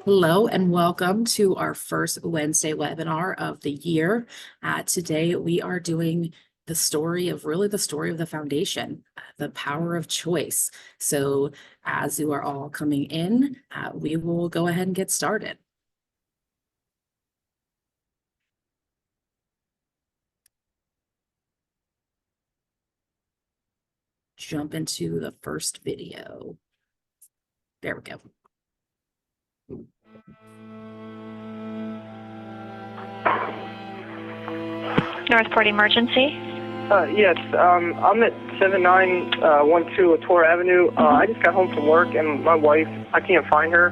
Hello and welcome to our first Wednesday webinar of the year. Today we are doing the story of the foundation, the power of choice. So as you are all coming in, we will go ahead and get started. Jump into the first video. There we go. Northport Emergency. Yes, I'm at 7912 Latour Avenue. I just got home from work, and my wife, I can't find her.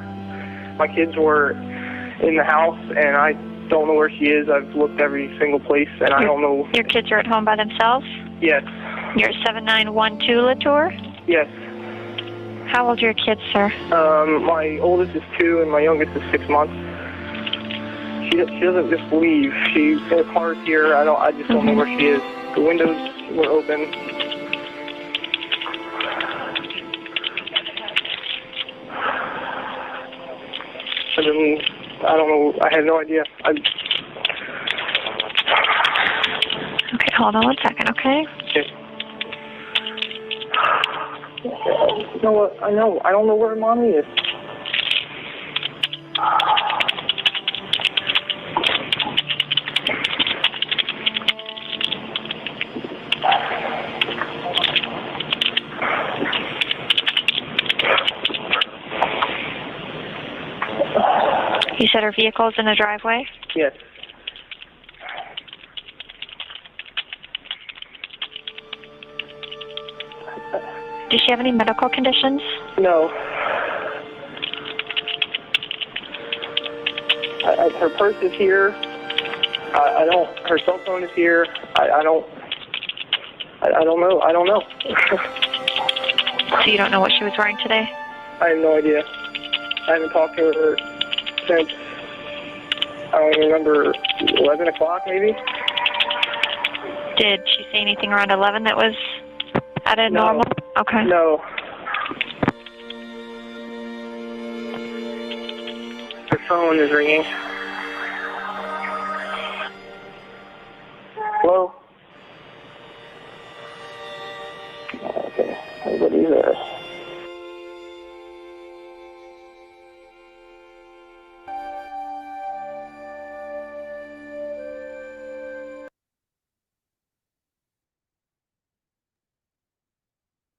My kids were in the house, and I don't know where she is. I've looked every single place, and I don't know. Your kids are at home by themselves? Yes. You're 7912 Latour? Yes. How old are your kids, sir? My oldest is 2, and my youngest is 6 months. She doesn't just leave. Her car's here. I just don't know where she is. The windows were open. And then, I don't know. I have no idea. Okay, hold on 1 second, okay? Okay. You know what? I don't know where Mommy is. You said her vehicle's in the driveway? Yes. Does she have any medical conditions? No. Her purse is here. Her cell phone is here. I don't know. I don't know. So you don't know what she was wearing today? I have no idea. I haven't talked to her since, I don't even remember, 11 o'clock maybe? Did she say anything around 11 that was out of No. normal? Okay. No. Her phone is ringing. Hello? Okay, nobody's there.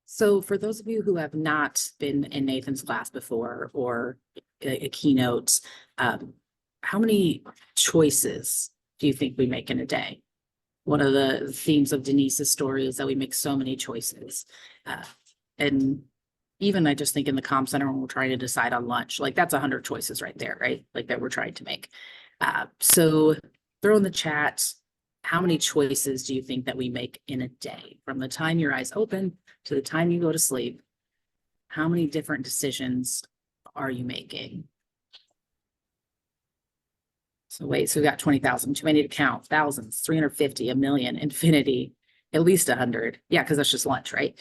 So for those of you who have not been in Nathan's class before or a keynote, how many choices do you think we make in a day? One of the themes of Denise's story is that we make so many choices. And even I just think in the comm center when we're trying to decide on lunch, like that's 100 choices right there, right? Like that we're trying to make. So throw in the chat, how many choices do you think that we make in a day? From the time your eyes open to the time you go to sleep, how many different decisions are you making? So wait, so we got 20,000. Do I need to count? Thousands, 350, a million, infinity, at least 100. Yeah, because that's just lunch, right?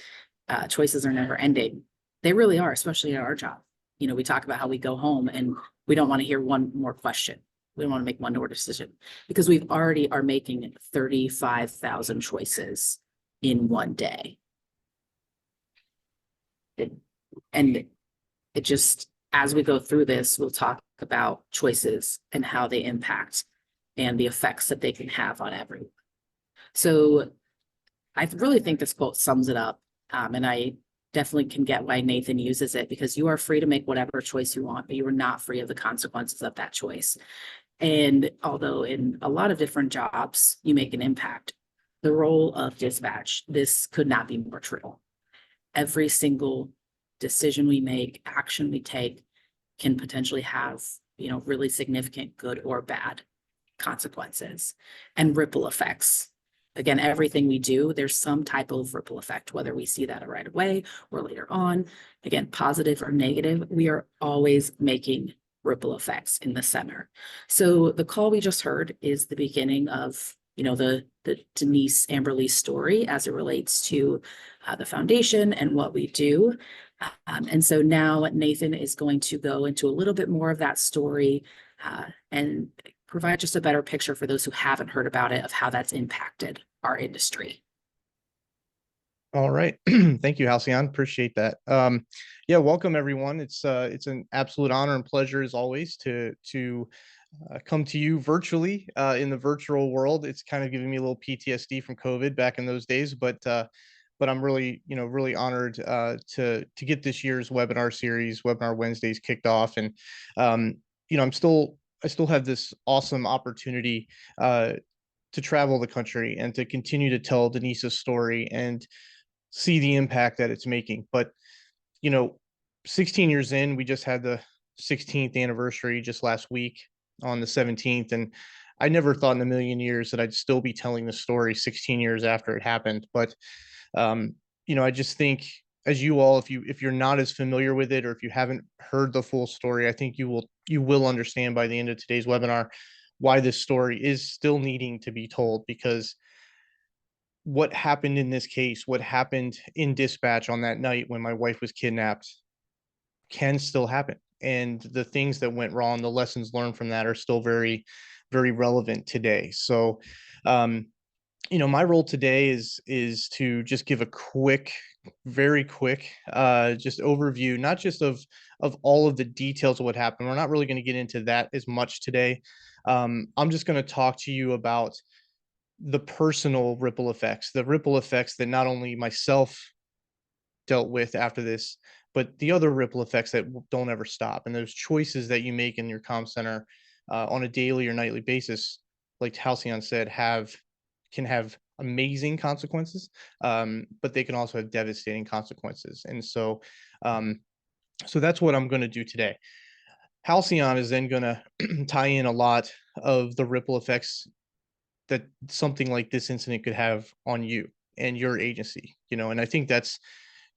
Choices are never ending. They really are, especially in our job. You know, we talk about how we go home and we don't want to hear one more question. We don't want to make one more decision because we've already are making 35,000 choices in one day. And it just, as we go through this, we'll talk about choices and how they impact and the effects that they can have on everyone. So I really think this quote sums it up. And I definitely can get why Nathan uses it, because you are free to make whatever choice you want, but you are not free of the consequences of that choice. And although in a lot of different jobs, you make an impact, the role of dispatch, this could not be more true. Every single decision we make, action we take can potentially have, you know, really significant good or bad consequences and ripple effects. Again, everything we do, there's some type of ripple effect, whether we see that right away or later on. Again, positive or negative, we are always making ripple effects in the center. So the call we just heard is the beginning of the Denise Amberley story as it relates to the foundation and what we do. And so now Nathan is going to go into a little bit more of that story and provide just a better picture for those who haven't heard about it of how that's impacted our industry. All right. Thank you, Halcyon. Appreciate that. Yeah, welcome everyone. It's an absolute honor and pleasure as always to come to you virtually in the virtual world. It's kind of giving me a little PTSD from COVID back in those days, but I'm really, really honored to get this year's webinar series, Webinar Wednesdays, kicked off. And I still have this awesome opportunity to travel the country and to continue to tell Denise's story and see the impact that it's making. But 16 years in, we just had the 16th anniversary just last week on the 17th, and I never thought in a million years that I'd still be telling the story 16 years after it happened. But I just think, as you all, if you're not as familiar with it, or if you haven't heard the full story, I think you will understand by the end of today's webinar why this story is still needing to be told. Because what happened in this case, what happened in dispatch on that night when my wife was kidnapped, can still happen. And the things that went wrong, the lessons learned from that, are still very, very relevant today. So, my role today is to just give a quick, very quick, just overview, not just of all of the details of what happened. We're not really going to get into that as much today. I'm just going to talk to you about the personal ripple effects, the ripple effects that not only myself dealt with after this, but the other ripple effects that don't ever stop. And those choices that you make in your comm center on a daily or nightly basis, like Halcyon said, can have amazing consequences, but they can also have devastating consequences. And so that's what I'm going to do today. Halcyon is then going to tie in a lot of the ripple effects that something like this incident could have on you and your agency, and I think that's,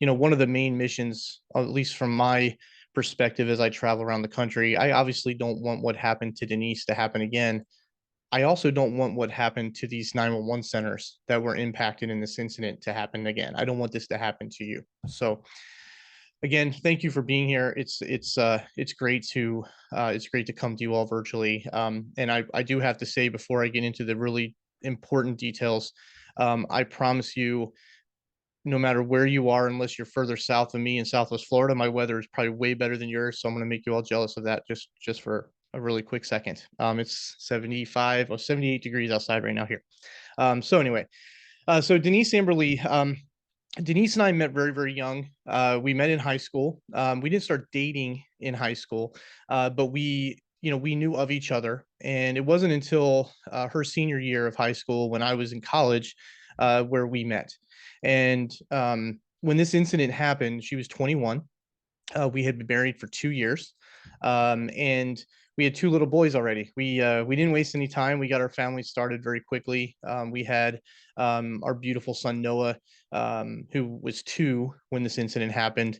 one of the main missions, at least from my perspective, as I travel around the country. I obviously don't want what happened to Denise to happen again. I also don't want what happened to these 911 centers that were impacted in this incident to happen again. I don't want this to happen to you. So again, thank you for being here. It's great to come to you all virtually. And I do have to say, before I get into the really important details, I promise you, no matter where you are, unless you're further south of me in Southwest Florida, my weather is probably way better than yours. So I'm going to make you all jealous of that just for a really quick second. It's 75 or 78 degrees outside right now here. So anyway, so Denise Amberley, Denise and I met very, very young. We met in high school. We didn't start dating in high school, but we knew of each other. And it wasn't until her senior year of high school, when I was in college, where we met. And when this incident happened, she was 21. We had been married for 2 years, and we had 2 little boys already. We didn't waste any time. We got our family started very quickly. We had our beautiful son Noah, who was 2 when this incident happened.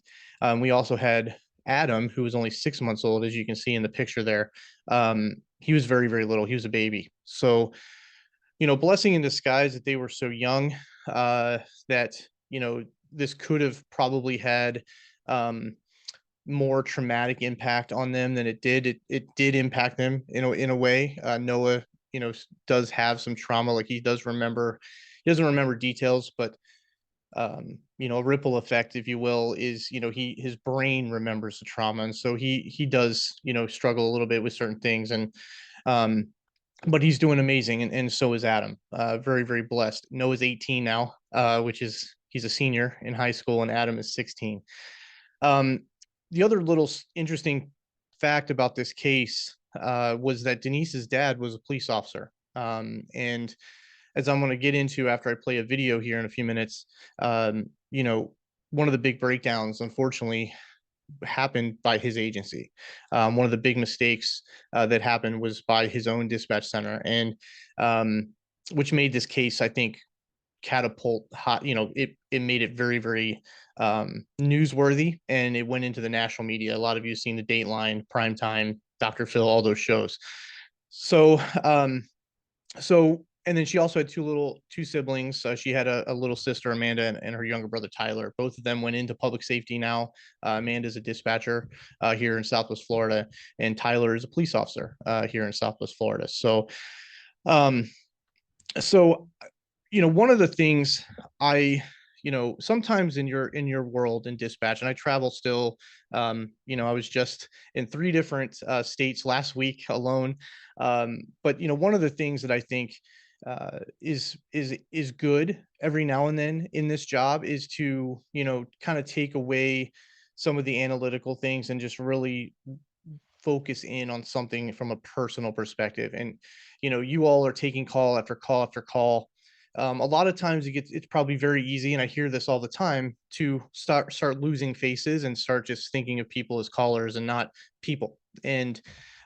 We also had Adam, who was only 6 months old, as you can see in the picture there. He was very, very little. He was a baby. So, blessing in disguise that they were so young, that, this could have probably had more traumatic impact on them than it did. It did impact them in a way. Noah, does have some trauma. Like, he doesn't remember details, but a ripple effect, if you will, is, his brain remembers the trauma. And so he does, struggle a little bit with certain things. And but he's doing amazing, and so is Adam. Very, very blessed. Noah's 18 now, he's a senior in high school, and Adam is 16. The other little interesting fact about this case was that Denise's dad was a police officer. And as I'm going to get into after I play a video here in a few minutes, one of the big breakdowns, unfortunately, happened by his agency. One of the big mistakes that happened was by his own dispatch center, and which made this case, I think, catapult hot. It made it very, very newsworthy, and it went into the national media. A lot of you have seen the Dateline, Primetime, Dr. Phil, all those shows. So and then she also had two siblings. She had a little sister, Amanda, and her younger brother, Tyler. Both of them went into public safety now. Amanda's a dispatcher here in Southwest Florida, and Tyler is a police officer here in Southwest Florida. Um, so, one of the things I, sometimes in your world in dispatch, and I travel still, I was just in 3 different states last week alone. But one of the things that I think is good every now and then in this job is to, kind of take away some of the analytical things and just really focus in on something from a personal perspective. And you all are taking call after call after call. A lot of times it's probably very easy, and I hear this all the time, to start losing faces and start just thinking of people as callers and not people. And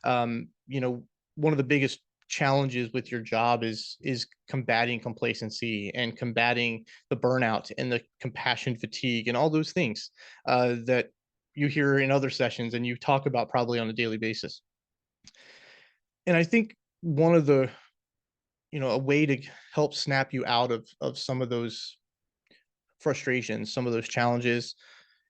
one of the biggest challenges with your job is combating complacency and combating the burnout and the compassion fatigue and all those things that you hear in other sessions and you talk about probably on a daily basis. And I think one of the, a way to help snap you out of some of those frustrations, some of those challenges,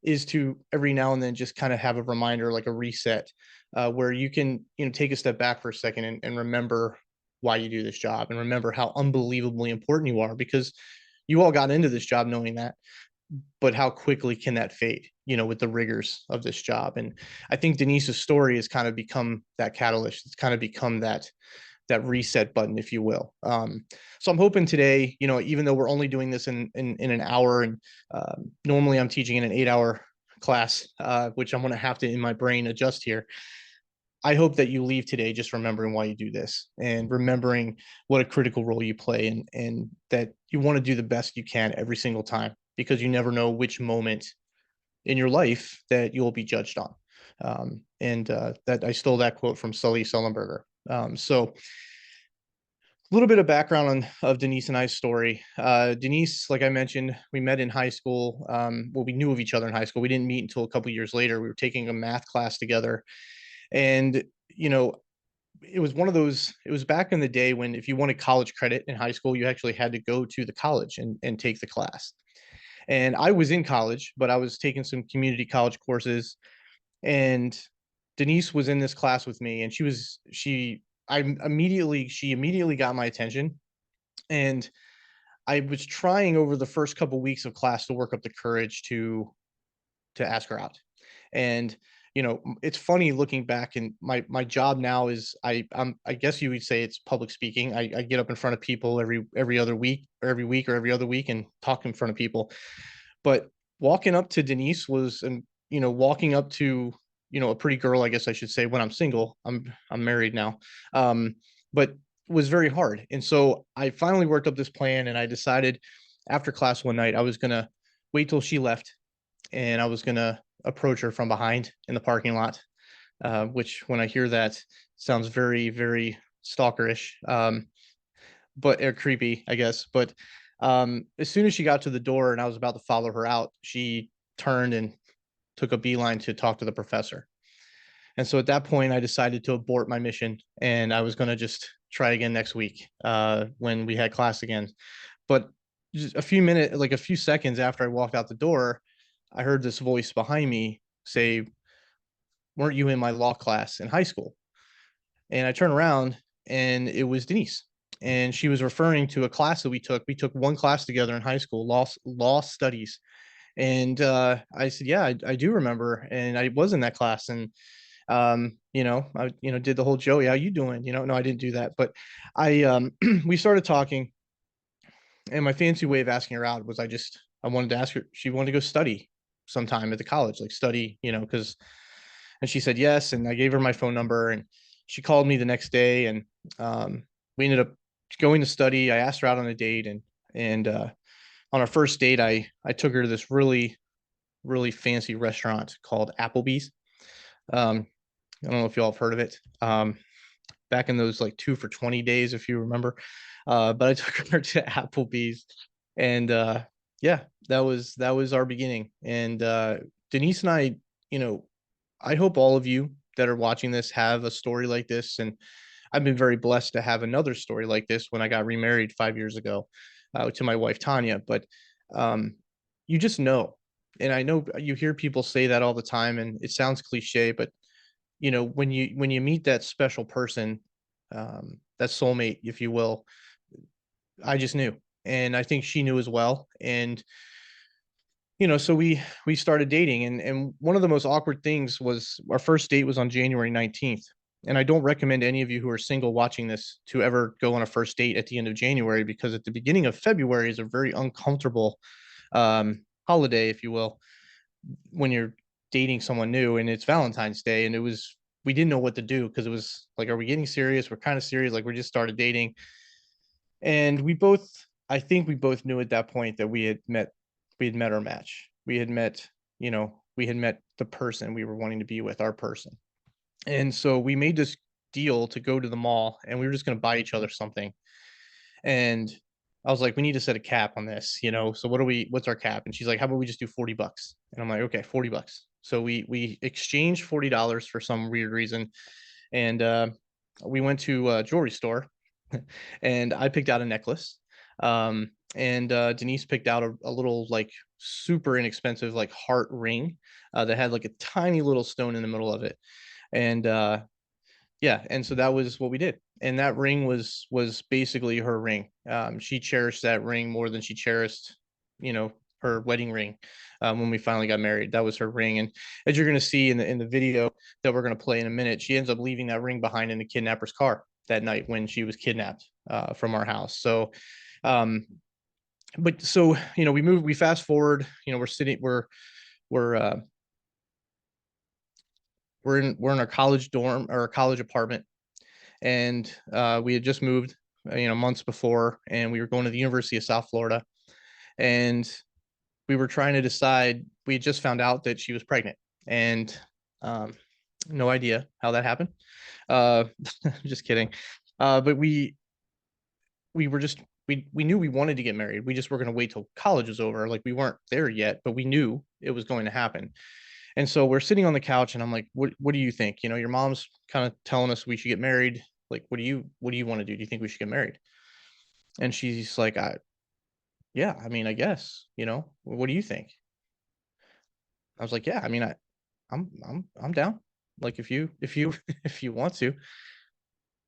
is to every now and then just kind of have a reminder, like a reset, where you can, take a step back for a second and remember why you do this job and remember how unbelievably important you are, because you all got into this job knowing that, but how quickly can that fade, with the rigors of this job. And I think Denise's story has kind of become that catalyst. It's kind of become that reset button, if you will. So I'm hoping today, even though we're only doing this in an hour, and normally I'm teaching in an 8-hour class, which I'm going to have to, in my brain, adjust here. I hope that you leave today just remembering why you do this and remembering what a critical role you play, and that you want to do the best you can every single time, because you never know which moment in your life that you'll be judged on. And that I stole that quote from Sully Sullenberger. So a little bit of background of Denise and I's story. Denise, like I mentioned, we met in high school. We knew of each other in high school. We didn't meet until a couple years later. We were taking a math class together. And, it was one of those, it was back in the day when if you wanted college credit in high school, you actually had to go to the college and take the class. And I was in college, but I was taking some community college courses, and Denise was in this class with me, and she immediately got my attention. And I was trying over the first couple weeks of class to work up the courage to ask her out. And it's funny looking back, and my job now is I guess you would say it's public speaking. I get up in front of people every other week, or every week, or every other week, and talk in front of people. But walking up to Denise was, and walking up to, a pretty girl, I guess I should say, when I'm single. I'm married now. But was very hard. And so I finally worked up this plan, and I decided after class one night I was gonna wait till she left, and I was gonna approach her from behind in the parking lot, which, when I hear that, sounds very, very stalkerish, but creepy, I guess. But as soon as she got to the door and I was about to follow her out, she turned and took a beeline to talk to the professor. And so at that point, I decided to abort my mission, and I was going to just try again next week when we had class again. But just a few seconds after I walked out the door, I heard this voice behind me say, "Weren't you in my law class in high school?" And I turned around, and it was Denise. And she was referring to a class that we took. We took one class together in high school, law studies. And I said, "Yeah, I do remember." And I was in that class. And I did the whole Joey, how you doing? No, I didn't do that. But I we started talking, and my fancy way of asking her out was I wanted to ask her, she wanted to go study sometime at the college, like study, because, and she said yes. And I gave her my phone number, and she called me the next day, and we ended up going to study. I asked her out on a date, and on our first date, I took her to this really, really fancy restaurant called Applebee's. I don't know if y'all have heard of it. Back in those like 2 for $20 days, if you remember. But I took her to Applebee's, and yeah, that was our beginning. And Denise and I hope all of you that are watching this have a story like this. And I've been very blessed to have another story like this when I got remarried 5 years ago to my wife Tanya. But um, you just know, and I know you hear people say that all the time, and it sounds cliche, but when you meet that special person, that soulmate, if you will, I just knew, and I think she knew as well. And so we started dating, and one of the most awkward things was our first date was on January 19th. And I don't recommend any of you who are single watching this to ever go on a first date at the end of January, because at the beginning of February is a very uncomfortable holiday, if you will, when you're dating someone new, and it's Valentine's Day. And we didn't know what to do, because it was like, are we getting serious? We're kind of serious, like we just started dating. And I think we both knew at that point that we had met our match. We had met the person we were wanting to be with, our person. And so we made this deal to go to the mall, and we were just going to buy each other something. And I was like, we need to set a cap on this, So what's our cap? And she's like, how about we just do $40? And I'm like, okay, $40. So we exchanged $40 for some weird reason. And we went to a jewelry store and I picked out a necklace. And Denise picked out a little, like, super inexpensive, like, heart ring that had like a tiny little stone in the middle of it. And yeah, and so that was what we did. And that ring was basically her ring. She cherished that ring more than she cherished, you know, her wedding ring. When we finally got married, that was her ring. And as you're going to see in the video that we're going to play in a minute, she ends up leaving that ring behind in the kidnapper's car that night when she was kidnapped from our house. So, but so we fast forward. We're we're in our college dorm, or a college apartment, and we had just moved months before, and we were going to the University of South Florida. And we were trying to decide. We had just found out that she was pregnant, and um, no idea how that happened. uh just kidding. But we were just we knew we wanted to get married. We just were going to wait till college was over. Like, we weren't there yet, but we knew it was going to happen. And so we're sitting on the couch, and I'm like, what do you think? Your mom's kind of telling us we should get married. Like, what do you want to do? Do you think we should get married? And she's like, yeah, I mean, I guess, what do you think? I was like, yeah, I mean, I'm down. Like, if you if you want to.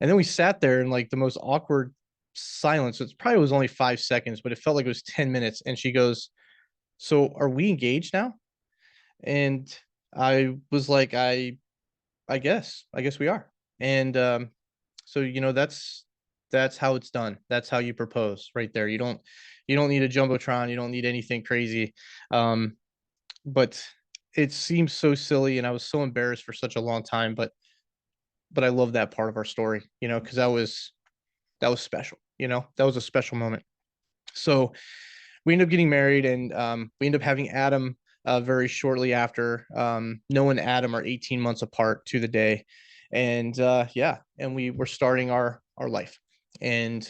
And then we sat there in, like, the most awkward silence. It probably was only 5 seconds, but it felt like it was 10 minutes. And she goes, so are we engaged now? And I was like, I guess we are. And so that's how it's done. That's how you propose right there. You don't need a jumbotron. You don't need anything crazy. But it seems so silly, and I was so embarrassed for such a long time. But I love that part of our story, because that was special. That was a special moment. So we ended up getting married, and we ended up having Adam very shortly after. Noah and Adam are 18 months apart to the day. And yeah, and we were starting our life. And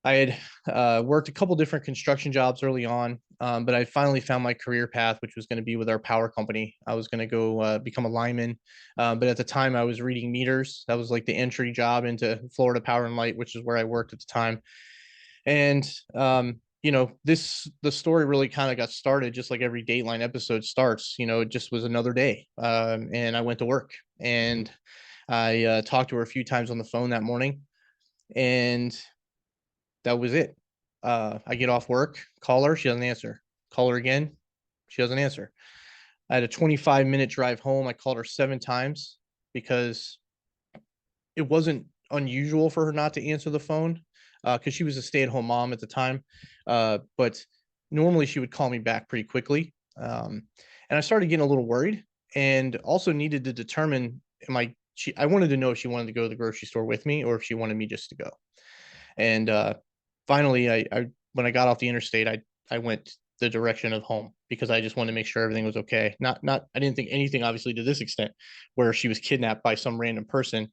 I had worked a couple different construction jobs early on, but I finally found my career path, which was going to be with our power company. I was going to go become a lineman, but at the time I was reading meters. That was like the entry job into Florida Power and Light, which is where I worked at the time. And the story really kind of got started just like every Dateline episode starts. It just was another day, and I went to work, and I talked to her a few times on the phone that morning, and that was it. I get off work, call her, she doesn't answer. Call her again, she doesn't answer. I had a 25-minute drive home. I called her 7 times because it wasn't unusual for her not to answer the phone, because she was a stay-at-home mom at the time. But normally she would call me back pretty quickly. And I started getting a little worried, and also needed to determine, I wanted to know if she wanted to go to the grocery store with me, or if she wanted me just to go. And finally, I when I got off the interstate, I went the direction of home, because I just wanted to make sure everything was okay. I didn't think anything, obviously, to this extent, where she was kidnapped by some random person.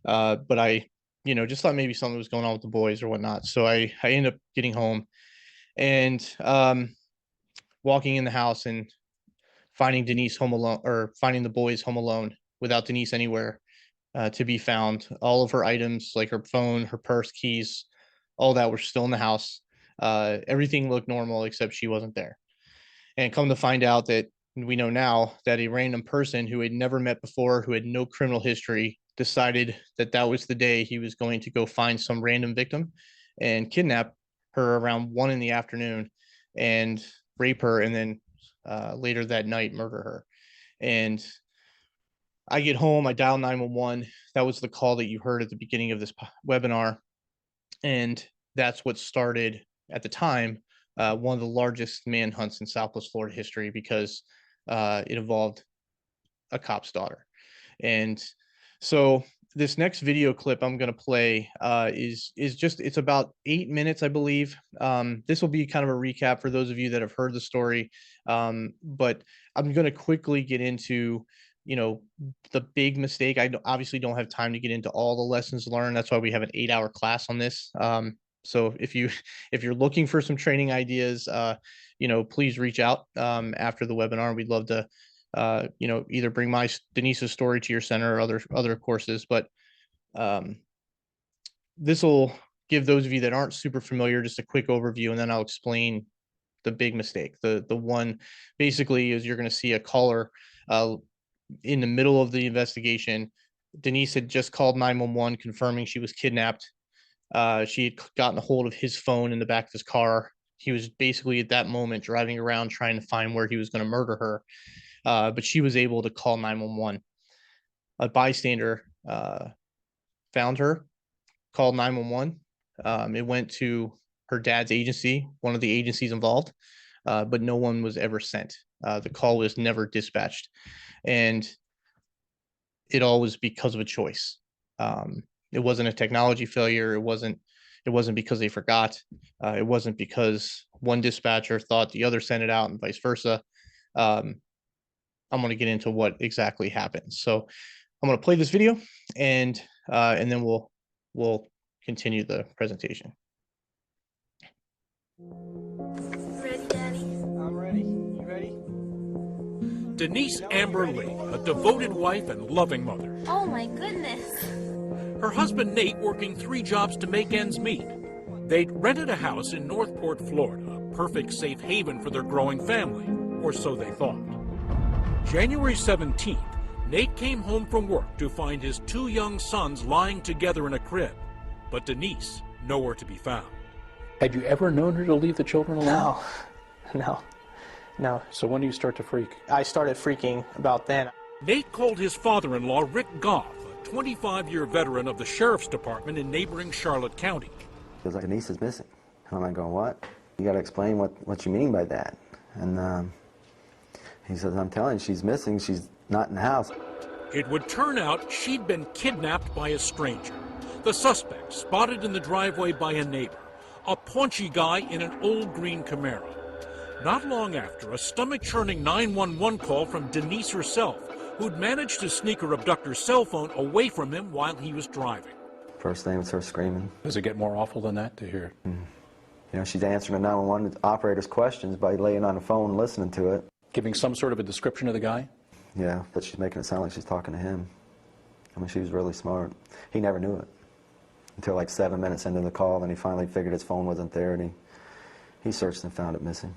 But I, just thought maybe something was going on with the boys or whatnot. So I ended up getting home, and walking in the house, and finding Denise home alone, or finding the boys home alone without Denise anywhere. to be found. All of her items, like her phone, her purse, keys, all that were still in the house. Everything looked normal except she wasn't there. And come to find out that we know now that a random person who had never met before, who had no criminal history, decided that that was the day he was going to go find some random victim and kidnap her around 1 PM and rape her, and then later that night murder her. And I get home, I dial 911. That was the call that you heard at the beginning of this webinar. And that's what started at the time one of the largest manhunts in Southwest Florida history, because it involved a cop's daughter. And so this next video clip I'm going to play is just, it's about 8 minutes, I believe. This will be kind of a recap for those of you that have heard the story. But I'm going to quickly get into, you know, the big mistake. I obviously don't have time to get into all the lessons learned. That's why we have an 8-hour class on this. So if you're looking for some training ideas, you know, please reach out after the webinar. We'd love to, you know, either bring Denise's story to your center or other courses. But this will give those of you that aren't super familiar just a quick overview, and then I'll explain the big mistake. The one basically is you're going to see a caller in the middle of the investigation. Denise had just called 911 confirming she was kidnapped. She had gotten a hold of his phone in the back of his car. He was basically at that moment driving around trying to find where he was going to murder her. But she was able to call 911. A bystander found her, called 911. It went to her dad's agency, one of the agencies involved, but no one was ever sent. The call was never dispatched. And it all was because of a choice. It wasn't a technology failure. It wasn't because they forgot. It wasn't because one dispatcher thought the other sent it out and vice versa. I'm going to get into what exactly happened. So I'm going to play this video and then we'll continue the presentation. Ready, Daddy? I'm ready. You ready? Denise Amber Lee, a devoted wife and loving mother. Oh my goodness. Her husband Nate working 3 jobs to make ends meet. They'd rented a house in Northport, Florida, a perfect safe haven for their growing family, or so they thought. January 17th, Nate came home from work to find his 2 young sons lying together in a crib, but Denise nowhere to be found. Had you ever known her to leave the children alone? No. So when do you start to freak? I started freaking about then. Nate called his father-in-law, Rick Goff, a 25-year veteran of the Sheriff's Department in neighboring Charlotte County. He was like, Denise is missing. And I'm like, going, what? You got to explain what you mean by that. And he says, I'm telling you, she's missing. She's not in the house. It would turn out she'd been kidnapped by a stranger. The suspect spotted in the driveway by a neighbor, a paunchy guy in an old green Camaro. Not long after, a stomach-churning 911 call from Denise herself, who'd managed to sneak her abductor's cell phone away from him while he was driving. First thing was her screaming. Does it get more awful than that to hear? You know, she's answering the 911 operator's questions by laying on the phone and listening to it. Giving some sort of a description of the guy? Yeah, but she's making it sound like she's talking to him. I mean, she was really smart. He never knew it until like 7 minutes into the call. Then he finally figured his phone wasn't there, and he searched and found it missing.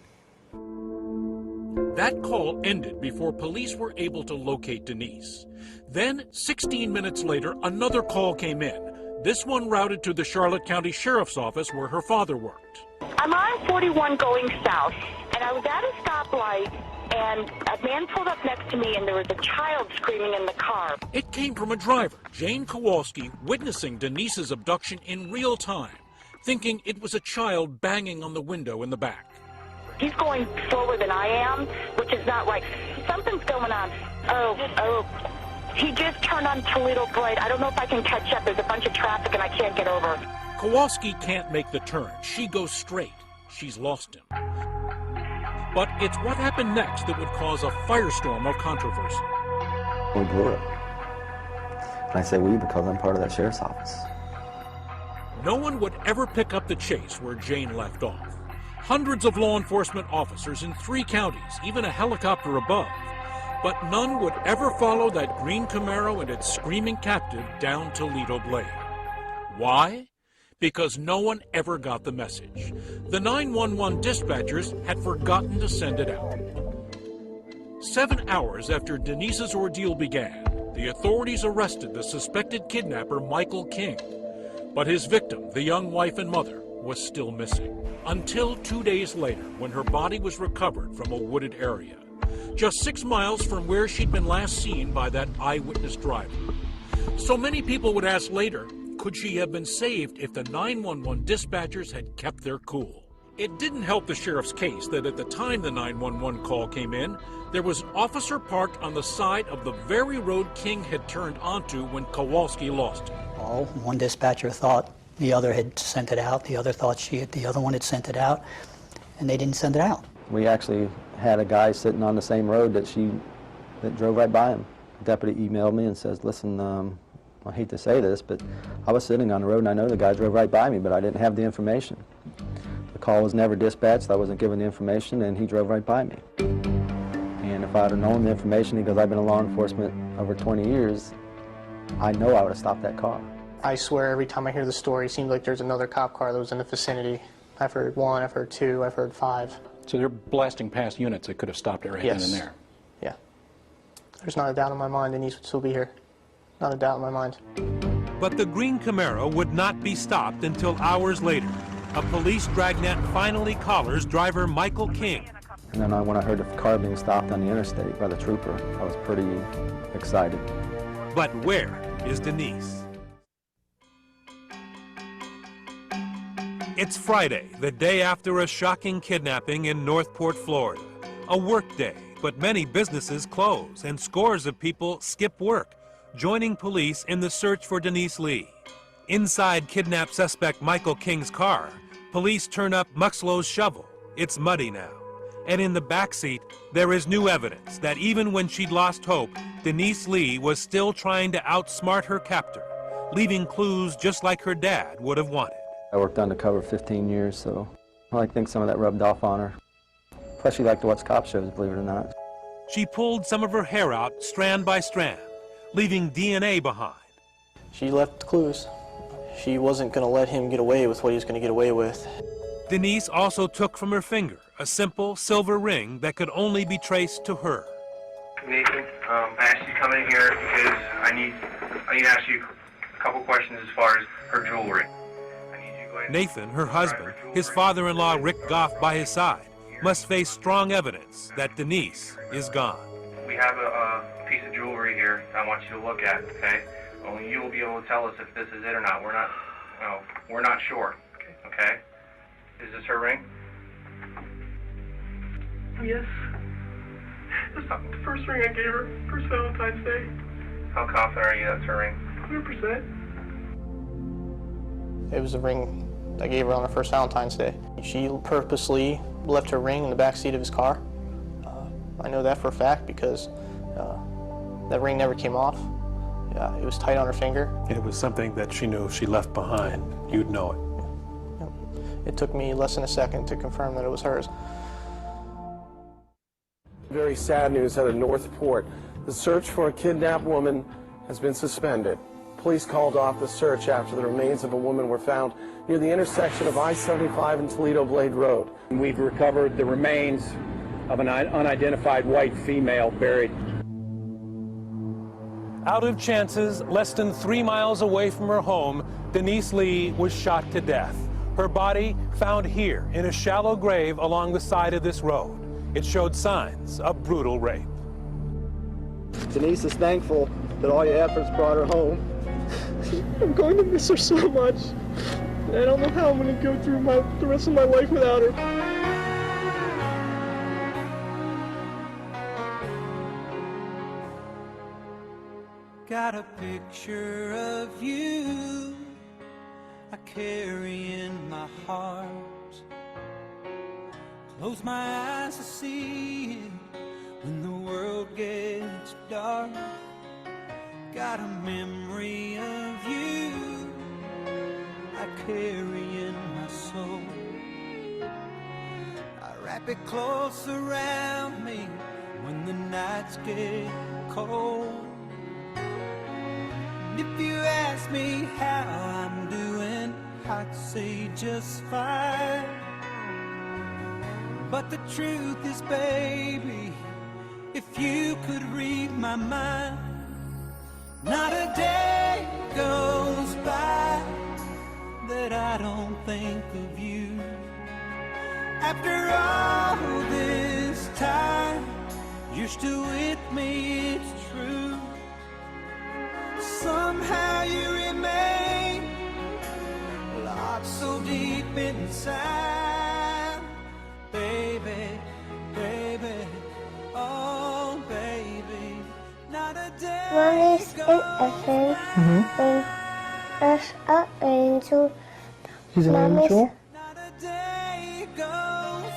That call ended before police were able to locate Denise. Then, 16 minutes later, another call came in. This one routed to the Charlotte County Sheriff's Office where her father worked. I'm on 41 going south, and I was at a stoplight, and a man pulled up next to me, and there was a child screaming in the car. It came from a driver, Jane Kowalski, witnessing Denise's abduction in real time, thinking it was a child banging on the window in the back. He's going slower than I am, which is not right. Something's going on. Oh. He just turned on Toledo Blade. I don't know if I can catch up. There's a bunch of traffic, and I can't get over. Kowalski can't make the turn. She goes straight. She's lost him. But it's what happened next that would cause a firestorm of controversy. We blew it. And I say we because I'm part of that sheriff's office. No one would ever pick up the chase where Jane left off. Hundreds of law enforcement officers in 3 counties, even a helicopter above. But none would ever follow that green Camaro and its screaming captive down Toledo Blade. Why? Because no one ever got the message. The 911 dispatchers had forgotten to send it out. 7 hours after Denise's ordeal began, the authorities arrested the suspected kidnapper, Michael King. But his victim, the young wife and mother, was still missing. Until 2 days later, when her body was recovered from a wooded area, just 6 miles from where she'd been last seen by that eyewitness driver. So many people would ask later, could she have been saved if the 911 dispatchers had kept their cool? It didn't help the sheriff's case that at the time the 911 call came in, there was an officer parked on the side of the very road King had turned onto when Kowalski lost him. Oh, one dispatcher thought the other had sent it out, the other thought the other one had sent it out, and they didn't send it out. We actually had a guy sitting on the same road that drove right by him. The deputy emailed me and says, listen, I hate to say this, but I was sitting on the road and I know the guy drove right by me, but I didn't have the information. The call was never dispatched, I wasn't given the information, and he drove right by me. And if I'd have known the information, because I've been in law enforcement over 20 years, I know I would have stopped that car. I swear every time I hear the story, it seems like there's another cop car that was in the vicinity. I've heard 1, I've heard 2, I've heard 5. So they're blasting past units that could have stopped everything in there. Yeah. There's not a doubt in my mind Denise would still be here. Not a doubt in my mind. But the green Camaro would not be stopped until hours later. A police dragnet finally collars driver Michael King. And then when I heard the car being stopped on the interstate by the trooper, I was pretty excited. But where is Denise? It's Friday, the day after a shocking kidnapping in Northport, Florida. A work day, but many businesses close and scores of people skip work, joining police in the search for Denise Lee. Inside kidnapped suspect Michael King's car, police turn up Muxlow's shovel. It's muddy now. And in the backseat, there is new evidence that even when she'd lost hope, Denise Lee was still trying to outsmart her captor, leaving clues just like her dad would have wanted. I worked undercover 15 years, so I think some of that rubbed off on her. Plus, she liked to watch cop shows, believe it or not. She pulled some of her hair out strand by strand, leaving DNA behind. She left clues. She wasn't going to let him get away with what he was going to get away with. Denise also took from her finger a simple silver ring that could only be traced to her. Nathan, I asked you to come in here because I need to ask you a couple questions as far as her jewelry. Nathan, her husband, his father-in-law Rick Goff by his side, must face strong evidence that Denise is gone. We have a piece of jewelry here I want you to look at, okay? Only you will be able to tell us if this is it or not. We're not sure, okay? Is this her ring? Yes. That's not the first ring I gave her. First Valentine's Day. How confident are you that's her ring? 100%. It was a ring I gave her on her first Valentine's Day. She purposely left her ring in the back seat of his car. I know that for a fact because that ring never came off. It was tight on her finger. It was something that she knew if she left behind, you'd know it. It took me less than a second to confirm that it was hers. Very sad news out of Northport. The search for a kidnapped woman has been suspended. Police called off the search after the remains of a woman were found near the intersection of I-75 and Toledo Blade Road. We've recovered the remains of an unidentified white female buried. Out of chances, less than 3 miles away from her home, Denise Lee was shot to death. Her body found here in a shallow grave along the side of this road. It showed signs of brutal rape. Denise is thankful that all your efforts brought her home. I'm going to miss her so much. I don't know how I'm going to go through the rest of my life without her. Got a picture of you I carry in my heart. Close my eyes to see it when the world gets dark. Got a memory of you I carry in my soul. I wrap it close around me when the nights get cold. And if you ask me how I'm doing, I'd say just fine. But the truth is, baby, if you could read my mind, not a day goes by that I don't think of you. After all this time, you're still with me, it's true. Somehow you remain locked so deep inside. Baby, baby, oh baby, not a day One is in a film, and as an angel. He's an Mom is- angel. Not a day goes by.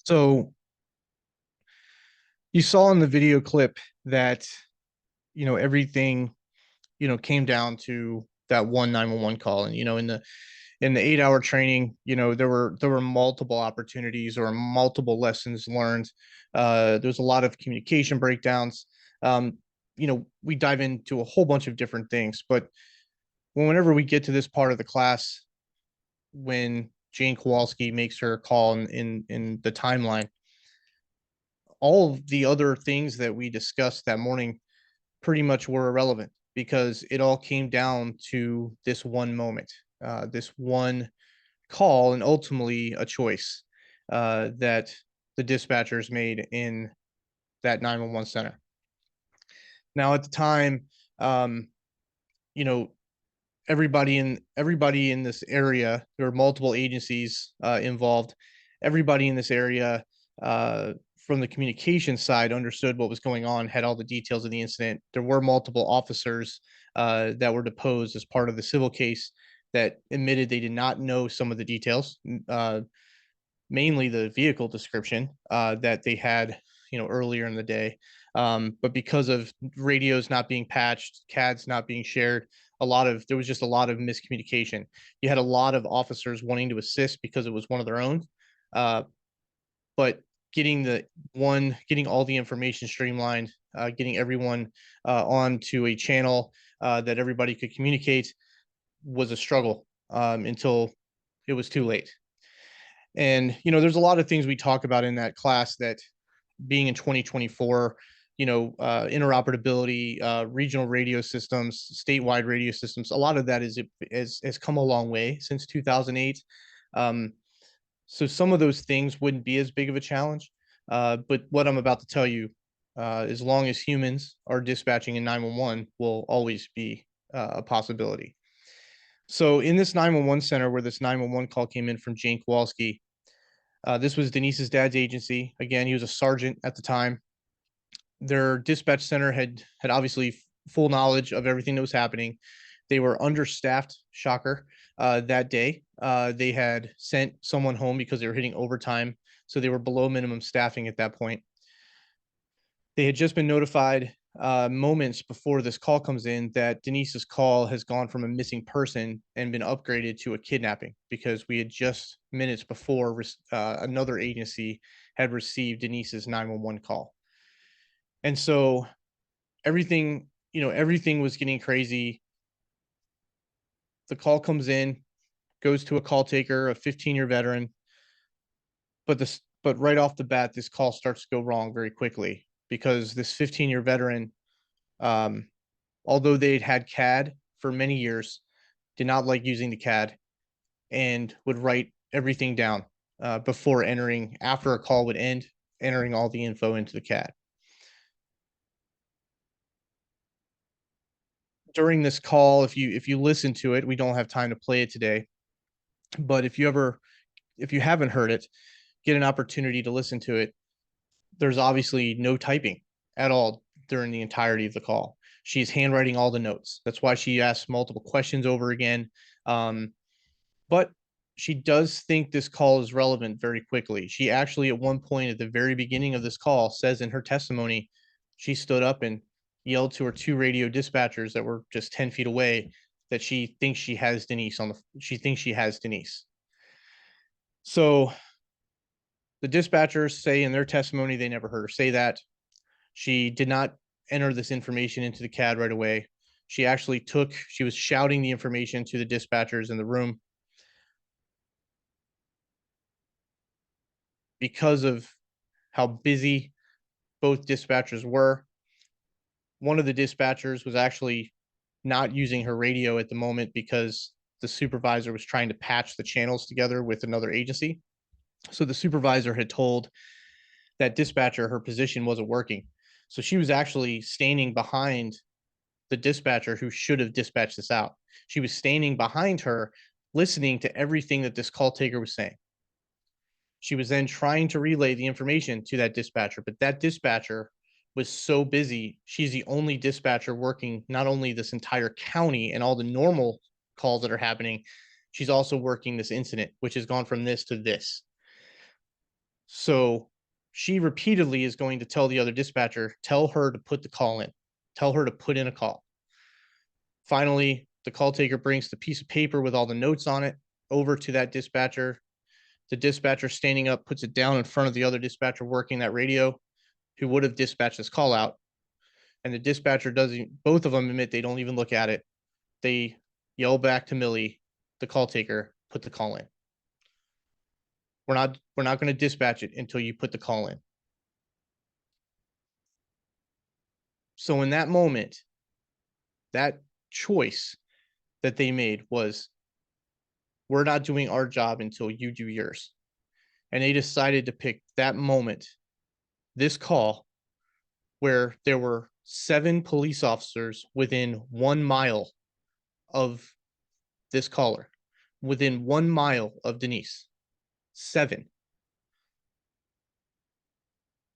So you saw in the video clip that, everything, came down to that one 911 call. And, in the 8-hour training, there were multiple opportunities or multiple lessons learned. There's a lot of communication breakdowns. We dive into a whole bunch of different things, but whenever we get to this part of the class, when Jane Kowalski makes her call in the timeline, all of the other things that we discussed that morning pretty much were irrelevant because it all came down to this one moment, this one call, and ultimately a choice that the dispatchers made in that 911 center. Now, at the time, you know, everybody in this area, there were multiple agencies involved. Everybody in this area, from the communication side, understood what was going on, had all the details of the incident. There were multiple officers that were deposed as part of the civil case that admitted they did not know some of the details, mainly the vehicle description that they had, earlier in the day. But because of radios not being patched, CADs not being shared, there was just a lot of miscommunication. You had a lot of officers wanting to assist because it was one of their own, but getting all the information streamlined, getting everyone onto a channel that everybody could communicate was a struggle until it was too late. And there's a lot of things we talk about in that class that, being in 2024, interoperability, regional radio systems, statewide radio systems, a lot of that has come a long way since 2008. So some of those things wouldn't be as big of a challenge. But what I'm about to tell you, as long as humans are dispatching in 911, will always be a possibility. So in this 911 center where this 911 call came in from Jane Kowalski, this was Denise's dad's agency. Again, he was a sergeant at the time. Their dispatch center had obviously full knowledge of everything that was happening. They were understaffed, shocker, that day. They had sent someone home because they were hitting overtime, so they were below minimum staffing at that point. They had just been notified moments before this call comes in that Denise's call has gone from a missing person and been upgraded to a kidnapping, because we had just minutes before another agency had received Denise's 911 call. And so everything was getting crazy. The call comes in, goes to a call taker, a 15-year veteran. But right off the bat, this call starts to go wrong very quickly, because this 15-year veteran, although they'd had CAD for many years, did not like using the CAD and would write everything down before after a call would end, entering all the info into the CAD. During this call, if you listen to it, we don't have time to play it today, but if you haven't heard it, get an opportunity to listen to it. There's obviously no typing at all during the entirety of the call. She's handwriting all the notes. That's why she asks multiple questions over again. But she does think this call is relevant very quickly. She actually, at one point at the very beginning of this call, says in her testimony, she stood up and yelled to her 2 radio dispatchers that were just 10 feet away that she thinks she has Denise she thinks she has Denise. So the dispatchers say in their testimony they never heard her say that. She did not enter this information into the CAD right away. She was shouting the information to the dispatchers in the room. Because of how busy both dispatchers were, one of the dispatchers was actually not using her radio at the moment because the supervisor was trying to patch the channels together with another agency. So the supervisor had told that dispatcher her position wasn't working. So she was actually standing behind the dispatcher who should have dispatched this out. She was standing behind her, listening to everything that this call taker was saying. She was then trying to relay the information to that dispatcher, but that dispatcher was so busy. She's the only dispatcher working not only this entire county and all the normal calls that are happening, she's also working this incident, which has gone from this to this. So she repeatedly is going to tell the other dispatcher, tell her to put the call in, tell her to put in a call. Finally, the call taker brings the piece of paper with all the notes on it over to that dispatcher. The dispatcher standing up puts it down in front of the other dispatcher working that radio who would have dispatched this call out. And the dispatcher both of them admit they don't even look at it. They yell back to Millie, the call taker, put the call in. We're not going to dispatch it until you put the call in. So in that moment, that choice that they made was, we're not doing our job until you do yours. And they decided to pick that moment, this call, where there were 7 police officers within 1 mile of this caller, within 1 mile of Denise. 7.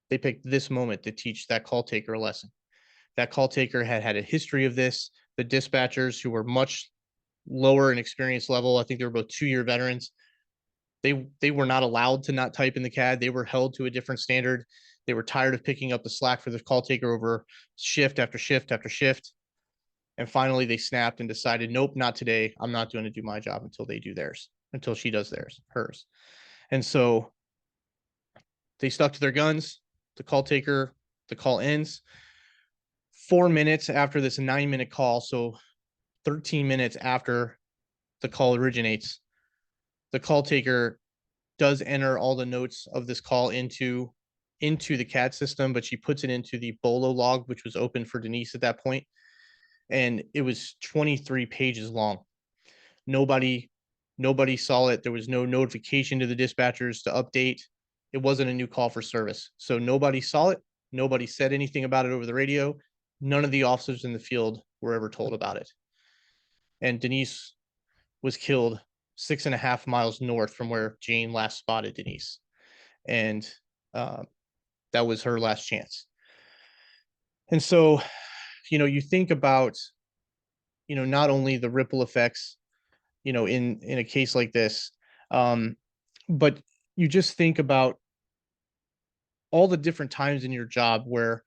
They picked this moment to teach that call taker a lesson. That call taker had had a history of this. The dispatchers, who were much lower in experience level, I think they were both 2-year veterans, they were not allowed to not type in the CAD. They were held to a different standard. They were tired of picking up the slack for the call taker over shift after shift after shift. And finally they snapped and decided, nope, not today. I'm not going to do my job until they do theirs, until she does hers. And so they stuck to their guns. The call ends 4 minutes after this 9-minute call. So 13 minutes after the call originates, the call taker does enter all the notes of this call into the CAD system, but she puts it into the BOLO log, which was open for Denise at that point. And it was 23 pages long. Nobody saw it. There was no notification to the dispatchers to update. It wasn't a new call for service. So nobody saw it. Nobody said anything about it over the radio. None of the officers in the field were ever told about it. And Denise was killed 6.5 miles north from where Jane last spotted Denise. And that was her last chance. And so, you think about, not only the ripple effects, in a case like this, but you just think about all the different times in your job where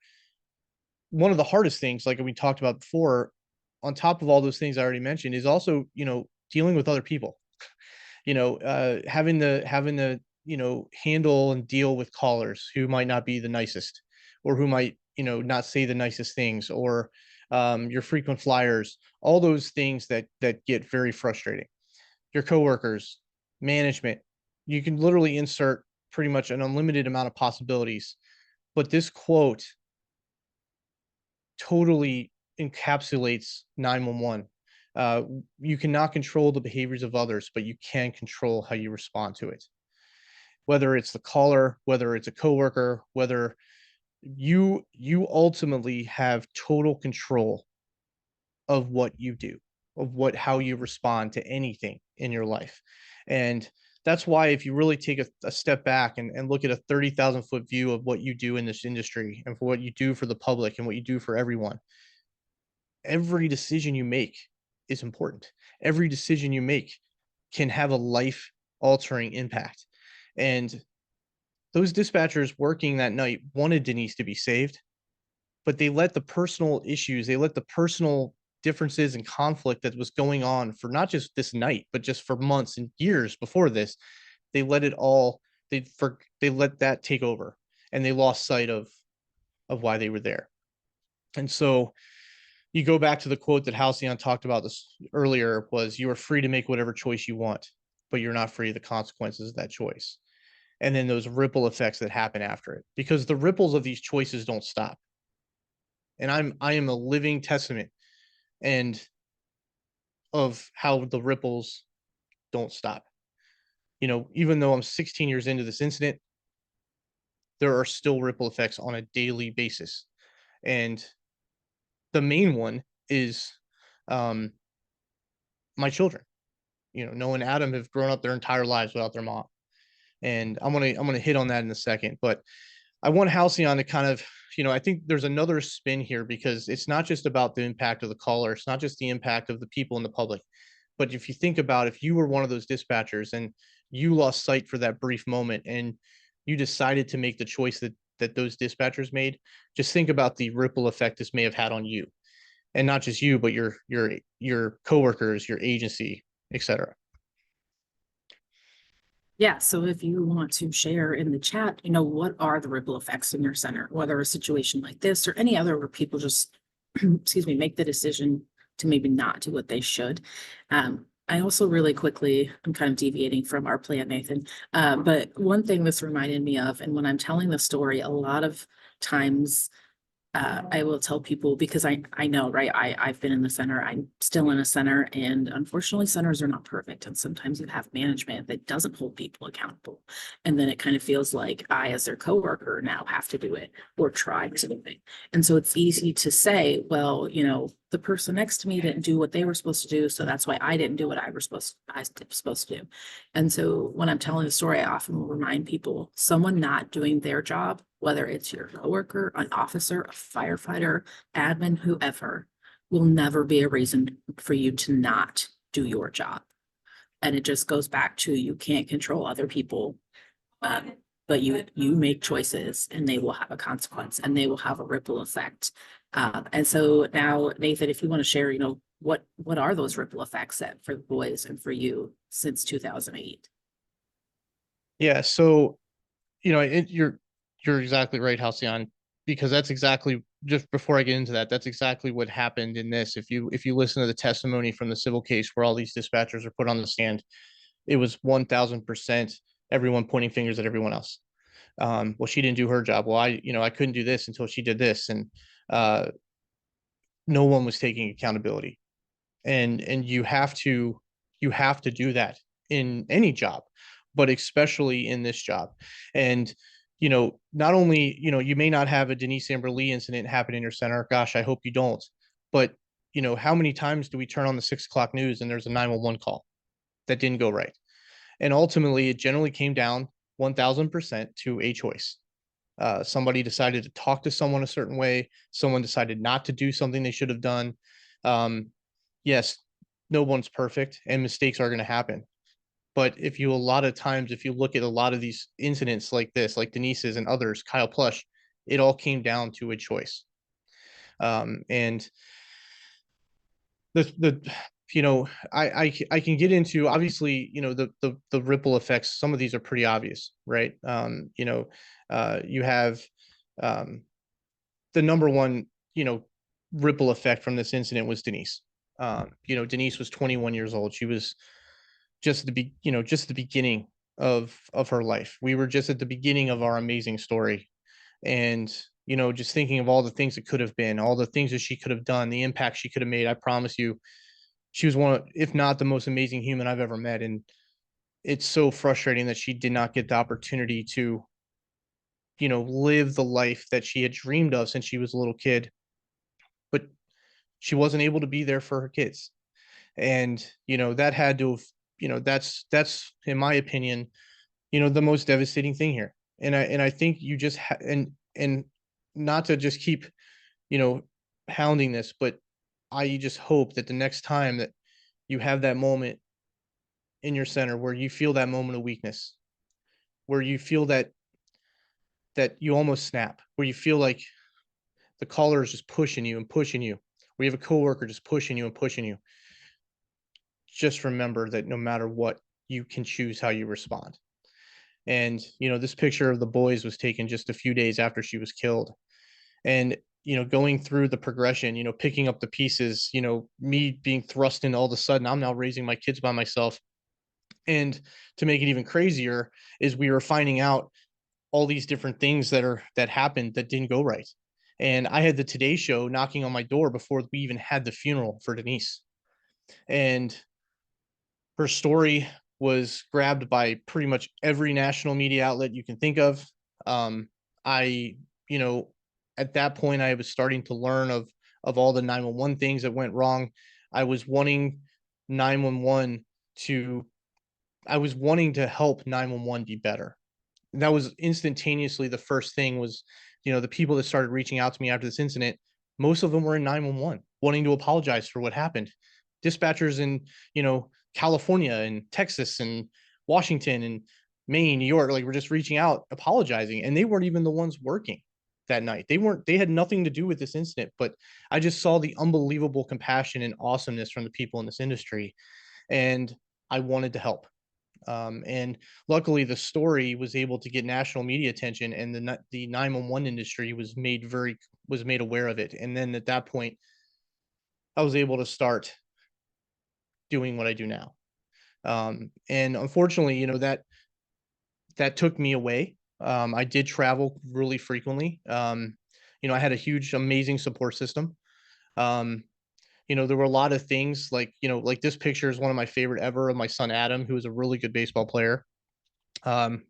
one of the hardest things, like we talked about before, on top of all those things I already mentioned, is also, dealing with other people, having to handle and deal with callers who might not be the nicest, or who might, not say the nicest things, or your frequent flyers, all those things that get very frustrating. Your coworkers, management, you can literally insert pretty much an unlimited amount of possibilities. But this quote totally encapsulates 911. You cannot control the behaviors of others, but you can control how you respond to it. Whether it's the caller, whether it's a coworker, whether you ultimately have total control of what you do, of how you respond to anything in your life. And that's why, if you really take a step back and look at a 30,000 foot view of what you do in this industry, and for what you do for the public and what you do for everyone, every decision you make is important. Every decision you make can have a life altering impact. And those dispatchers working that night wanted Denise to be saved. but they let the personal issues, they let the personal differences and conflict that was going on for not just this night, but just for months and years before this, they let it all, they let that take over, and they lost sight of why they were there. And so you go back to the quote that Halcyon talked about this earlier, was you are free to make whatever choice you want, but you're not free of the consequences of that choice. And then those ripple effects that happen after it, because the ripples of these choices don't stop. And I am a living testament and of how the ripples don't stop. You know, even though I'm 16 years into this incident, there are still ripple effects on a daily basis. And the main one is um, my children. You know, Noah and Adam have grown up their entire lives without their mom. And I'm gonna hit on that in a second. But I want Halcyon to kind of, you know, I think there's another spin here, because it's not just about the impact of the caller. It's not just the impact of the people in the public. But if you think about, if you were one of those dispatchers and you lost sight for that brief moment and you decided to make the choice that those dispatchers made, just think about the ripple effect this may have had on you, and not just you, but your coworkers, your agency, etc. Yeah, so if you want to share in the chat, you know, what are the ripple effects in your center, whether a situation like this or any other where people just, excuse me, make the decision to maybe not do what they should. I also really quickly, I'm kind of deviating from our plan, Nathan, but one thing this reminded me of, and when I'm telling the story, a lot of times I will tell people, because I know, right? I've been in the center, I'm still in a center, and unfortunately centers are not perfect. And sometimes you have management that doesn't hold people accountable. And then it kind of feels like I, as their coworker, now have to do it or try to do it. And so it's easy to say, well, you know, the person next to me didn't do what they were supposed to do, so that's why I didn't do what I was supposed to do. And so when I'm telling the story, I often will remind people, someone not doing their job, whether it's your coworker, an officer, a firefighter, admin, whoever, will never be a reason for you to not do your job. And it just goes back to, you can't control other people, but you make choices, and they will have a consequence, and they will have a ripple effect. And so now, Nathan, if you want to share, you know, what are those ripple effects that for the boys and for you since 2008? Yeah, so you know, you're exactly right, Halcyon, because that's exactly, just before I get into that, that's exactly what happened in this. If you listen to the testimony from the civil case where all these dispatchers are put on the stand, it was 1000% everyone pointing fingers at everyone else. Well, she didn't do her job. Well, I couldn't do this until she did this, and uh, no one was taking accountability. And you have to do that in any job, but especially in this job. And you know, not only, you know, you may not have a Denise Amber Lee incident happen in your center, gosh, I hope you don't, but you know, how many times do we turn on the 6 o'clock news and there's a 911 call that didn't go right? And ultimately it generally came down 1000% to a choice. Somebody decided to talk to someone a certain way, someone decided not to do something they should have done. Yes, no one's perfect and mistakes are going to happen. But if you, a lot of times, if you look at a lot of these incidents like this, like Denise's and others, Kyle Plush, it all came down to a choice. And the you know, I can get into, obviously, you know, the ripple effects. Some of these are pretty obvious, right? You know, you have the number one, you know, ripple effect from this incident was Denise. You know, Denise was 21 years old. She was just just the beginning of her life. We were just at the beginning of our amazing story. And, you know, just thinking of all the things that could have been, all the things that she could have done, the impact she could have made. I promise you, she was one of, if not the most amazing human I've ever met. And it's so frustrating that she did not get the opportunity to, you know, live the life that she had dreamed of since she was a little kid. But she wasn't able to be there for her kids. And, you know, that had to have, you know, that's in my opinion, you know, the most devastating thing here. And I think you just and not to just keep, you know, hounding this, but I just hope that the next time that you have that moment in your center where you feel that moment of weakness, where you feel that you almost snap, where you feel like the caller is just pushing you and pushing you, or you have a coworker just pushing you and pushing you, just remember that no matter what, you can choose how you respond. And, this picture of the boys was taken just a few days after she was killed. And, going through the progression, picking up the pieces, me being thrust in all of a sudden, I'm now raising my kids by myself. And to make it even crazier is we were finding out all these different things that happened that didn't go right. And I had the Today Show knocking on my door before we even had the funeral for Denise. And her story was grabbed by pretty much every national media outlet you can think of. I, at that point, I was starting to learn of all the 911 things that went wrong. I was wanting 911 to, I was wanting to help 911 be better. That was instantaneously the first thing was, the people that started reaching out to me after this incident, most of them were in 911 wanting to apologize for what happened. Dispatchers in, California and Texas and Washington and Maine, New York, like, were just reaching out, apologizing, and they weren't even the ones working that night. They had nothing to do with this incident, but I just saw the unbelievable compassion and awesomeness from the people in this industry, and I wanted to help. And luckily, the story was able to get national media attention, and the 911 industry was made aware of it. And then at that point, I was able to start doing what I do now. And unfortunately, that took me away. I did travel really frequently. I had a huge, amazing support system. There were a lot of things like, like this picture is one of my favorite ever of my son, Adam, who is a really good baseball player.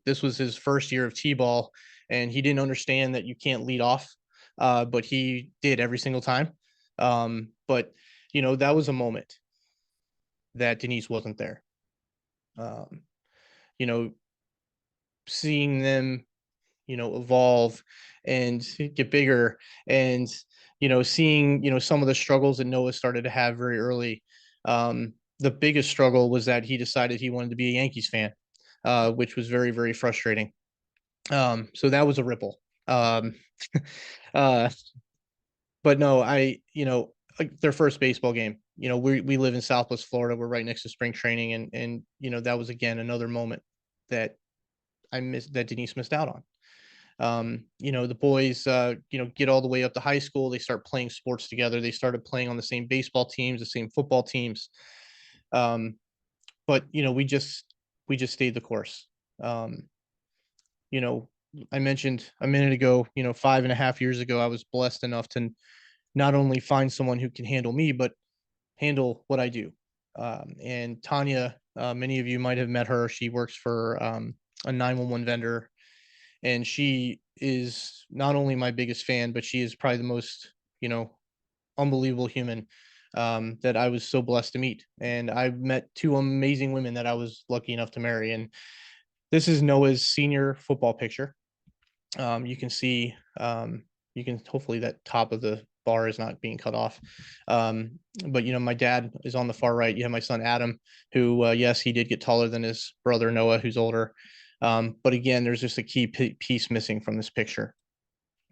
This was his first year of T-ball, and he didn't understand that you can't lead off, but he did every single time. But, that was a moment that Denise wasn't there. You know, seeing them, evolve and get bigger, and, seeing, some of the struggles that Noah started to have very early. The biggest struggle was that he decided he wanted to be a Yankees fan, which was very, very frustrating. So that was a ripple. Uh, but no, like their first baseball game, we live in Southwest Florida. We're right next to spring training. And, that was, again, another moment that that Denise missed out on. The boys, get all the way up to high school. They start playing sports together. They started playing on the same baseball teams, the same football teams. But, we just stayed the course. I mentioned a minute ago, 5.5 years ago, I was blessed enough to not only find someone who can handle me, but handle what I do. And Tanya, many of you might have met her. She works for a 911 vendor, and she is not only my biggest fan, but she is probably the most, unbelievable human that I was so blessed to meet. And I met two amazing women that I was lucky enough to marry. And this is Noah's senior football picture. You can see, hopefully that top of the bar is not being cut off. But, my dad is on the far right. You have my son, Adam, who, yes, he did get taller than his brother, Noah, who's older. But again, there's just a key piece missing from this picture.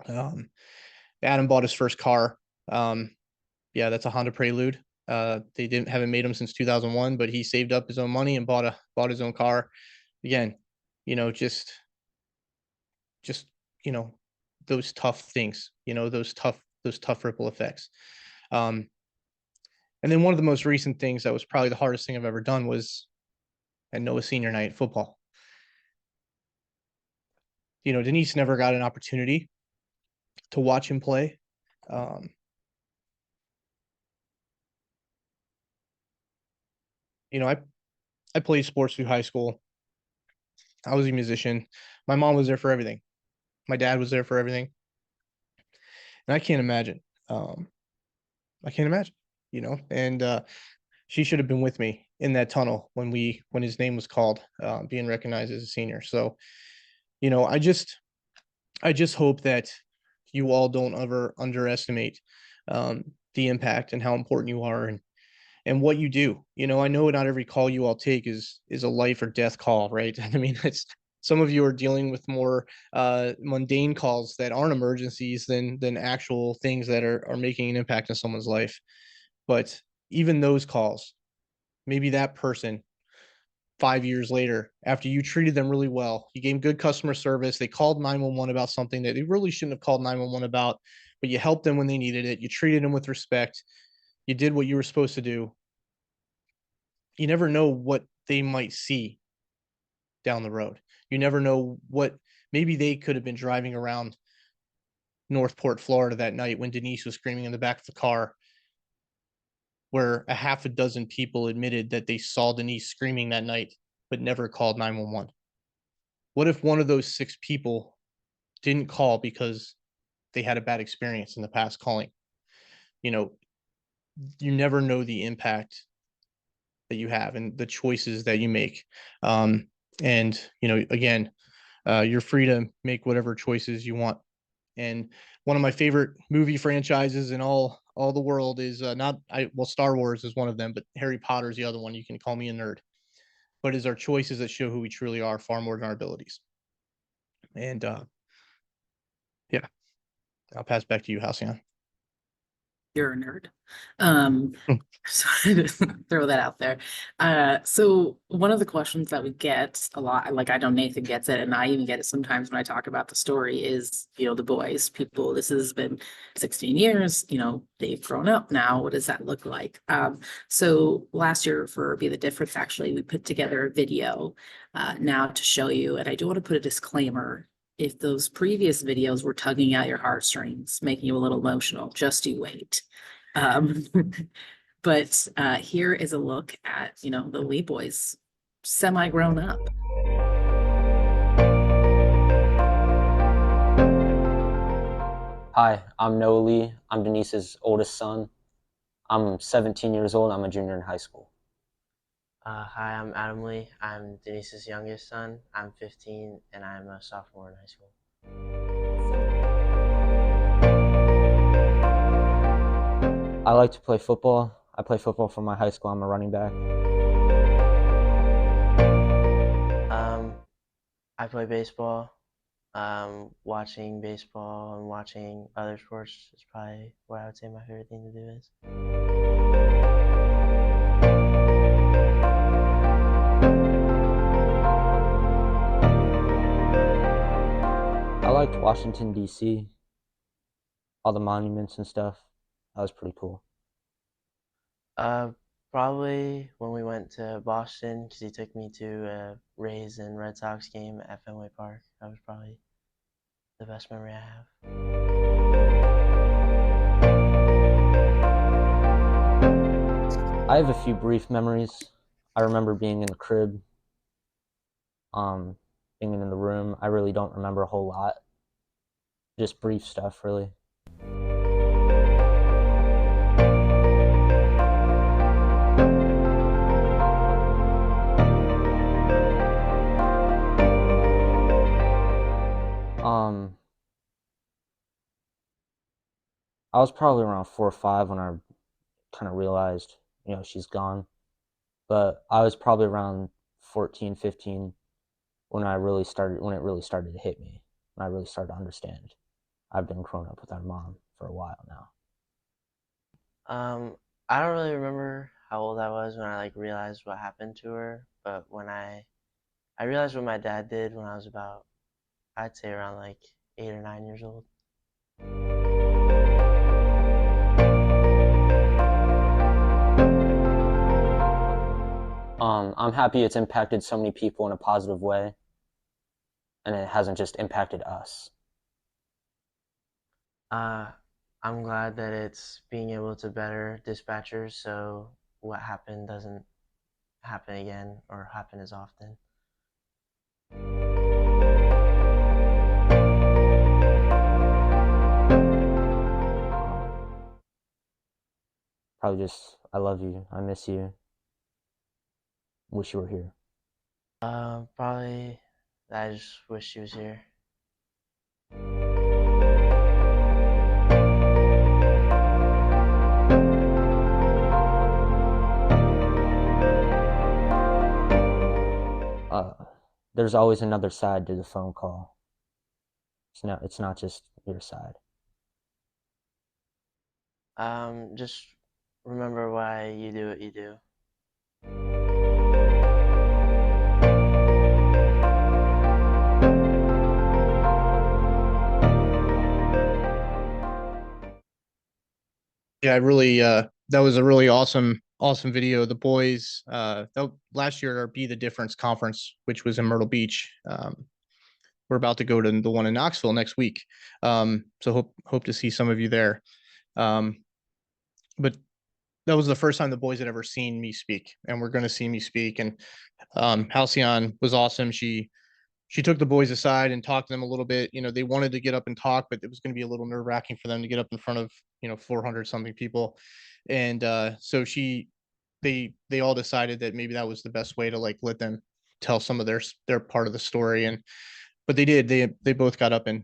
Adam bought his first car. Yeah, that's a Honda Prelude. They haven't made them since 2001, but he saved up his own money and bought his own car. Again, just those tough things, those tough ripple effects. And then one of the most recent things that was probably the hardest thing I've ever done was at Noah senior night football. Denise never got an opportunity to watch him play. I played sports through high school. I was a musician. My mom was there for everything. My dad was there for everything. And I can't imagine. I can't imagine, and she should have been with me in that tunnel when his name was called, being recognized as a senior. So, I just hope that you all don't ever underestimate the impact and how important you are and what you do. I know not every call you all take is a life or death call, right? I mean, Some of you are dealing with more mundane calls that aren't emergencies than actual things that are making an impact in someone's life. But even those calls, maybe that person 5 years later, after you treated them really well, you gave them good customer service, they called 911 about something that they really shouldn't have called 911 about, but you helped them when they needed it. You treated them with respect. You did what you were supposed to do. You never know what they might see down the road. You never know what, maybe they could have been driving around Northport, Florida that night when Denise was screaming in the back of the car, where a half a dozen people admitted that they saw Denise screaming that night, but never called 911. What if one of those 6 people didn't call because they had a bad experience in the past calling? You know, you never know the impact that you have and the choices that you make. And, again, you're free to make whatever choices you want. And one of my favorite movie franchises in all the world is Star Wars is one of them, but Harry Potter is the other one. You can call me a nerd, but is our choices that show who we truly are far more than our abilities. And yeah, I'll pass back to you, Halcyon. You're a nerd. So throw that out there. So one of the questions that we get a lot, like I know Nathan gets it, and I even get it sometimes when I talk about the story, is, the boys, people, this has been 16 years, they've grown up now. What does that look like? So last year for Be the Difference, actually, we put together a video now to show you, and I do want to put a disclaimer. If those previous videos were tugging at your heartstrings, making you a little emotional, just you wait. But here is a look at, the Lee boys, semi-grown up. Hi, I'm Noah Lee. I'm Denise's oldest son. I'm 17 years old. I'm a junior in high school. Hi, I'm Adam Lee. I'm Denise's youngest son. I'm 15 and I'm a sophomore in high school. I like to play football. I play football for my high school. I'm a running back. I play baseball. Watching baseball and watching other sports is probably what I would say my favorite thing to do is. I liked Washington, D.C., all the monuments and stuff. That was pretty cool. Probably when we went to Boston, because he took me to a Rays and Red Sox game at Fenway Park. That was probably the best memory I have. I have a few brief memories. I remember being in the crib, being in the room. I really don't remember a whole lot. Just brief stuff, really. I was probably around 4 or 5 when I kind of realized, she's gone. But I was probably around 14, 15 when it really started to hit me, when I really started to understand. I've been growing up without a mom for a while now. I don't really remember how old I was when I realized what happened to her, but when I realized what my dad did when I was about, I'd say around 8 or 9 years old. I'm happy it's impacted so many people in a positive way, and it hasn't just impacted us. I'm glad that it's being able to better dispatchers so what happened doesn't happen again or happen as often. Probably just, I love you, I miss you, wish you were here. Probably, I just wish she was here. there's always another side to the phone call. It's not just your side. Just remember why you do what you do. Yeah, I really that was a really awesome video. The boys last year at our Be the Difference conference, which was in Myrtle Beach. We're about to go to the one in Knoxville next week. So hope to see some of you there. But that was the first time the boys had ever seen me speak, and we're going to see me speak. And Halcyon was awesome. She took the boys aside and talked to them a little bit. You know, they wanted to get up and talk, but it was going to be a little nerve wracking for them to get up in front of, 400 something people. And so they all decided that maybe that was the best way to like let them tell some of their part of the story. And but they did. They both got up and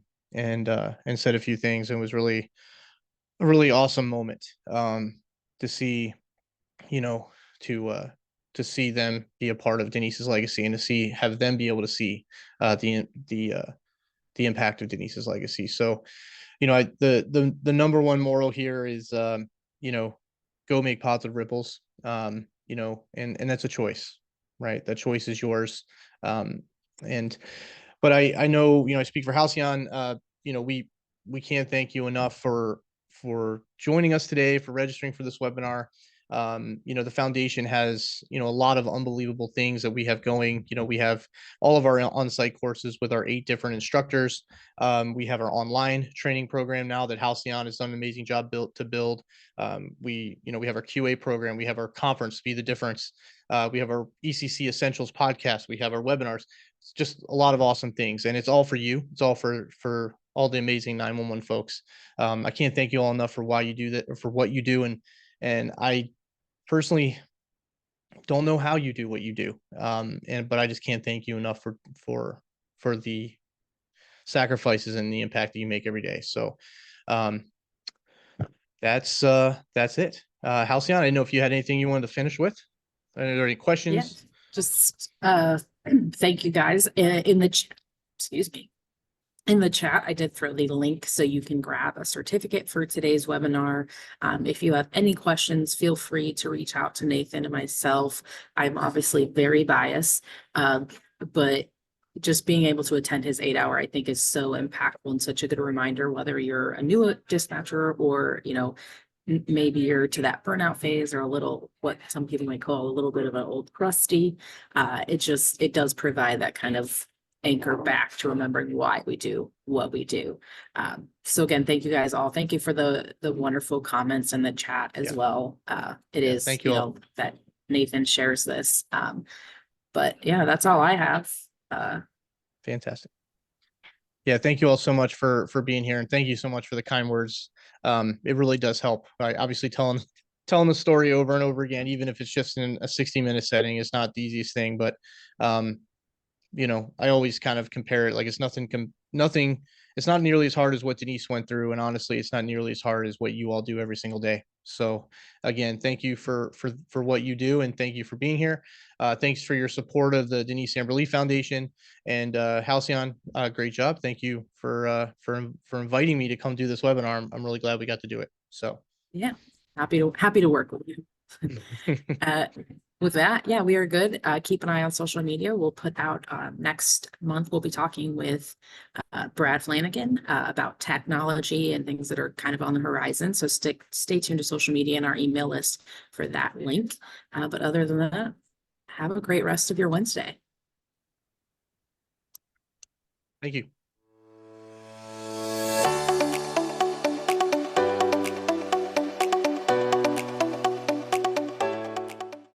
said a few things, and it was really a really awesome moment to see, you know, to see them be a part of Denise's legacy, and to have them be able to see the impact of Denise's legacy. So, the number one moral here is, go make positive ripples. And that's a choice, right? That choice is yours. But I know, I speak for Halcyon. We can't thank you enough for joining us today, for registering for this webinar. The foundation has, a lot of unbelievable things that we have going. We have all of our on-site courses with our 8 different instructors. We have our online training program now that Halcyon has done an amazing job to build. We have our QA program. We have our conference, Be the Difference. We have our ECC Essentials podcast. We have our webinars. It's just a lot of awesome things, and it's all for you. It's all for all the amazing 911 folks. I can't thank you all enough for why you do that, or for what you do. And I personally don't know how you do what you do. But I just can't thank you enough for the sacrifices and the impact that you make every day. So that's it. Halcyon, I didn't know if you had anything you wanted to finish with. Are there any questions? Yes, just thank you guys in the chat. Excuse me. In the chat, I did throw the link so you can grab a certificate for today's webinar. If you have any questions, feel free to reach out to Nathan and myself. I'm obviously very biased, but just being able to attend his 8-hour, I think, is so impactful and such a good reminder, whether you're a new dispatcher or, maybe you're to that burnout phase, or a little, what some people might call a little bit of an old crusty. It does provide that kind of anchor back to remembering why we do what we do. So again, thank you guys all. Thank you for the wonderful comments in the chat as well. It is, thank you all. that Nathan shares this. But yeah, that's all I have. Fantastic. Yeah, thank you all so much for being here, and thank you so much for the kind words. It really does help. Right? Obviously, telling the story over and over again, even if it's just in a 60-minute setting, is not the easiest thing. But I always kind of compare it like it's nothing. It's not nearly as hard as what Denise went through, and honestly, it's not nearly as hard as what you all do every single day. So again, thank you for what you do, and thank you for being here. Thanks for your support of the Denise Amber Lee Foundation, and Halcyon. Great job. Thank you for inviting me to come do this webinar. I'm really glad we got to do it. So Yeah, happy to work with you. With that, yeah, we are good. Keep an eye on social media. We'll put out next month. We'll be talking with Brad Flanagan about technology and things that are kind of on the horizon. So stay tuned to social media and our email list for that link. But other than that, have a great rest of your Wednesday. Thank you.